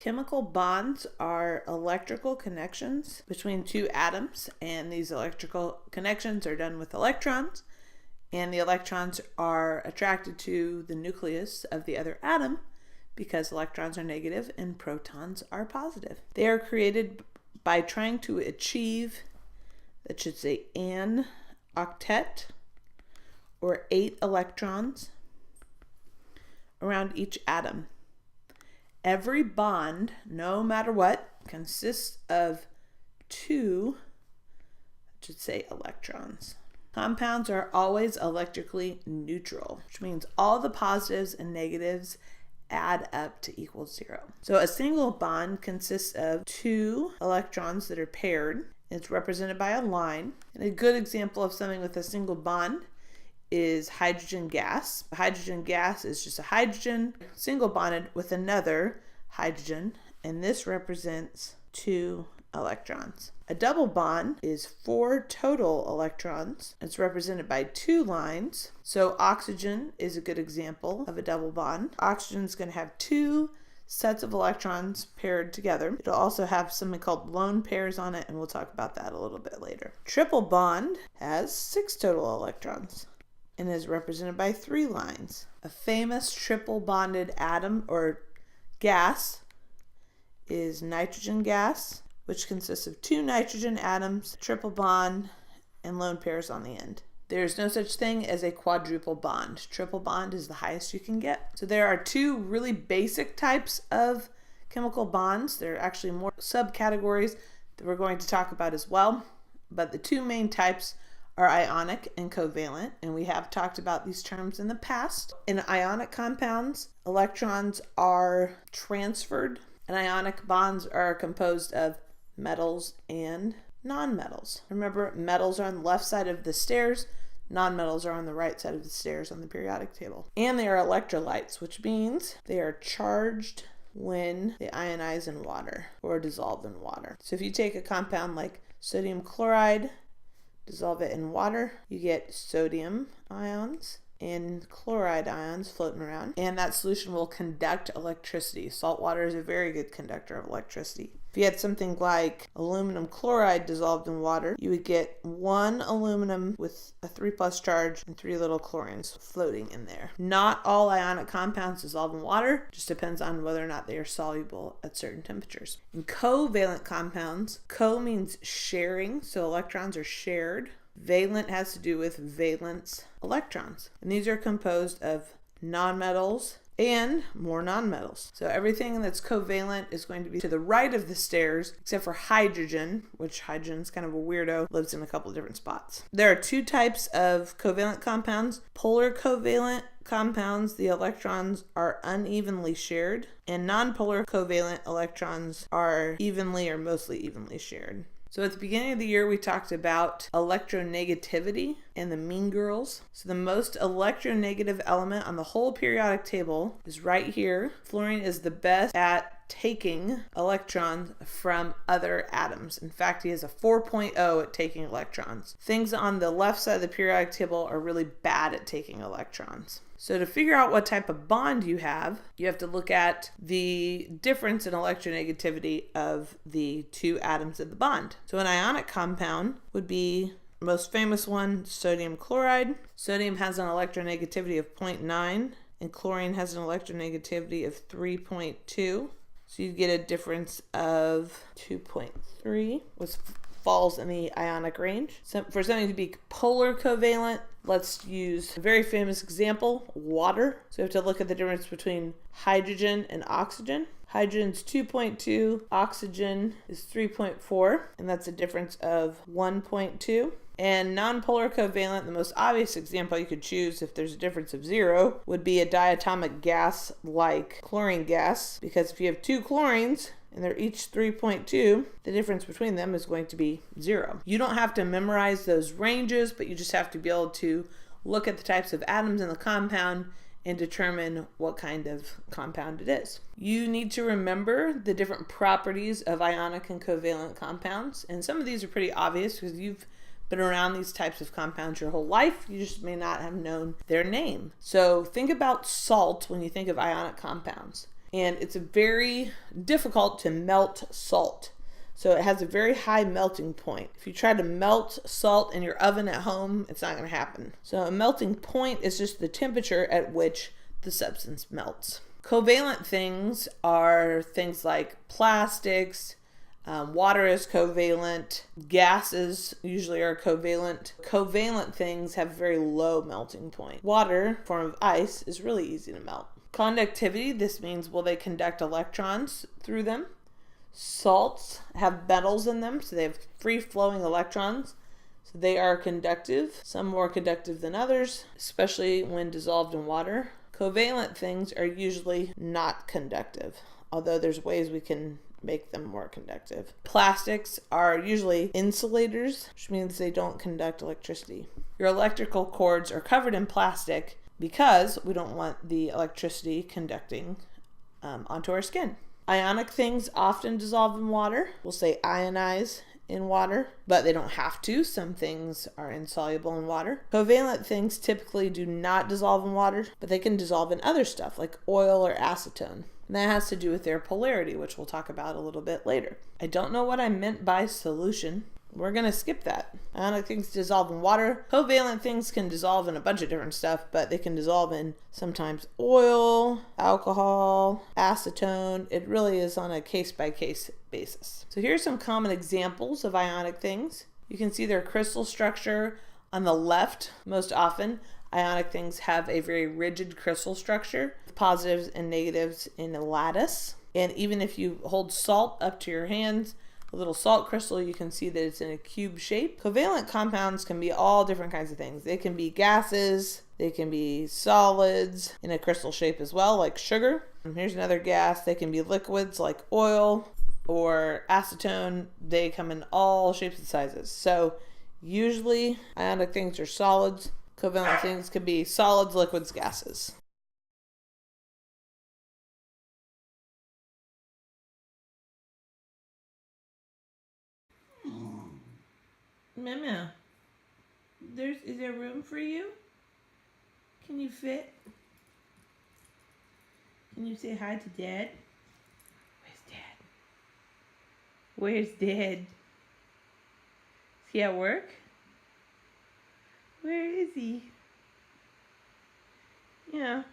Chemical bonds are electrical connections between two atoms, and these electrical connections are done with electrons, and the electrons are attracted to the nucleus of the other atom because electrons are negative and protons are positive. They are created by trying to achieve, that should say an octet, or 8 electrons around each atom. Every bond, no matter what, consists of 2, that should say electrons. Compounds are always electrically neutral, which means all the positives and negatives add up to equal 0. So a single bond consists of 2 electrons that are paired. It's represented by a line. And a good example of something with a single bond is hydrogen gas. Hydrogen gas is just a hydrogen single bonded with another hydrogen, and this represents 2 electrons. A double bond is 4 total electrons. It's represented by 2 lines. So oxygen is a good example of a double bond. Oxygen is going to have 2 sets of electrons paired together. It'll also have something called lone pairs on it, and we'll talk about that a little bit later. Triple bond has 6 total electrons and is represented by 3 lines. A famous triple bonded atom or gas is nitrogen gas, which consists of 2 nitrogen atoms, triple bond, and lone pairs on the end. There's no such thing as a quadruple bond. Triple bond is the highest you can get. So there are 2 really basic types of chemical bonds. There are actually more subcategories that we're going to talk about as well. But the 2 main types are ionic and covalent, and we have talked about these terms in the past. In ionic compounds, electrons are transferred, and ionic bonds are composed of metals and nonmetals. Remember, metals are on the left side of the stairs, nonmetals are on the right side of the stairs on the periodic table. And they are electrolytes, which means they are charged when they ionize in water or dissolve in water. So if you take a compound like sodium chloride, dissolve it in water, you get sodium ions and chloride ions floating around, and that solution will conduct electricity. Salt water is a very good conductor of electricity. If you had something like aluminum chloride dissolved in water, you would get 1 aluminum with a 3+ charge and 3 little chlorines floating in there. Not all ionic compounds dissolve in water, just depends on whether or not they are soluble at certain temperatures. In covalent compounds, co means sharing, so electrons are shared. Valent has to do with valence electrons, and these are composed of nonmetals and more nonmetals. So everything that's covalent is going to be to the right of the stairs, except for hydrogen, which hydrogen is kind of a weirdo, lives in a couple of different spots. There are 2 types of covalent compounds. Polar covalent compounds, the electrons are unevenly shared, and nonpolar covalent electrons are evenly or mostly evenly shared. So at the beginning of the year, we talked about electronegativity and the mean girls. So the most electronegative element on the whole periodic table is right here. Fluorine is the best at taking electrons from other atoms. In fact, he has a 4.0 at taking electrons. Things on the left side of the periodic table are really bad at taking electrons. So to figure out what type of bond you have to look at the difference in electronegativity of the 2 atoms of the bond. So an ionic compound would be, most famous one, sodium chloride. Sodium has an electronegativity of 0.9 and chlorine has an electronegativity of 3.2. So you get a difference of 2.3, which falls in the ionic range. So for something to be polar covalent, let's use a very famous example, water. So we have to look at the difference between hydrogen and oxygen. Hydrogen's 2.2, oxygen is 3.4, and that's a difference of 1.2. And nonpolar covalent, the most obvious example you could choose if there's a difference of 0, would be a diatomic gas like chlorine gas, because if you have 2 chlorines, and they're each 3.2, the difference between them is going to be 0. You don't have to memorize those ranges, but you just have to be able to look at the types of atoms in the compound and determine what kind of compound it is. You need to remember the different properties of ionic and covalent compounds, and some of these are pretty obvious because you've been around these types of compounds your whole life. You just may not have known their name. So think about salt when you think of ionic compounds. and it's very difficult to melt salt. So it has a very high melting point. If you try to melt salt in your oven at home, it's not going to happen. So a melting point is just the temperature at which the substance melts. Covalent things are things like plastics, water is covalent, gases usually are covalent. Covalent things have very low melting point. Water, form of ice, is really easy to melt. Conductivity, this means will they conduct electrons through them? Salts have metals in them, so they have free-flowing electrons. So they are conductive, some more conductive than others, especially when dissolved in water. Covalent things are usually not conductive, although there's ways we can make them more conductive. Plastics are usually insulators, which means they don't conduct electricity. Your electrical cords are covered in plastic because we don't want the electricity conducting onto our skin. Ionic things often dissolve in water. We'll say ionize in water, but they don't have to. Some things are insoluble in water. Covalent things typically do not dissolve in water, but they can dissolve in other stuff like oil or acetone. And that has to do with their polarity, which we'll talk about a little bit later. I don't know what I meant by solution. We're going to skip that. Ionic things dissolve in water. Covalent things can dissolve in a bunch of different stuff, but they can dissolve in sometimes oil, alcohol, acetone. It really is on a case-by-case basis. So here's some common examples of ionic things. You can see their crystal structure on the left. Most often, ionic things have a very rigid crystal structure, with positives and negatives in a lattice. And even if you hold salt up to your hands, a little salt crystal, you can see that it's in a cube shape. Covalent compounds can be all different kinds of things. They can be gases, they can be solids in a crystal shape as well, like sugar. And here's another gas. They can be liquids like oil or acetone. They come in all shapes and sizes. So usually ionic things are solids. Covalent things can be solids, liquids, gases. Mama, is there room for you? Can you fit? Can you say hi to Dad? Where's Dad? Where's Dad? Is he at work? Where is he? Yeah.